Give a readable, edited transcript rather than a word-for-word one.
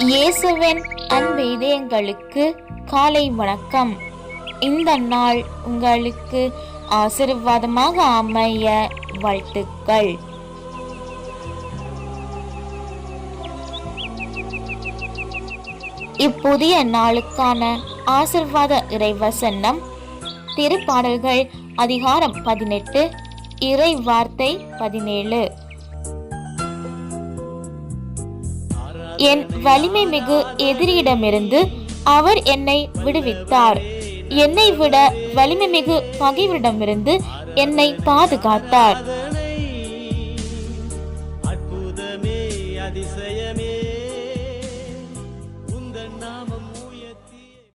இயேசுவின் அன்பு இதயங்களுக்கு காலை வணக்கம். இந்த நாள் உங்களுக்கு ஆசீர்வாதமாக அமைய வாழ்த்துக்கள். இப்புதிய நாளுக்கான ஆசீர்வாத இறைவசனம் திருப்பாடல்கள் அதிகாரம் 18 இறை வார்த்தை 17. என் வலிமை மிகு எதிரியிடமிருந்து அவர் என்னை விடுவித்தார். என்னை விட வலிமை மிகு பகைவரிடமிருந்து என்னை பாதுகாத்தார்.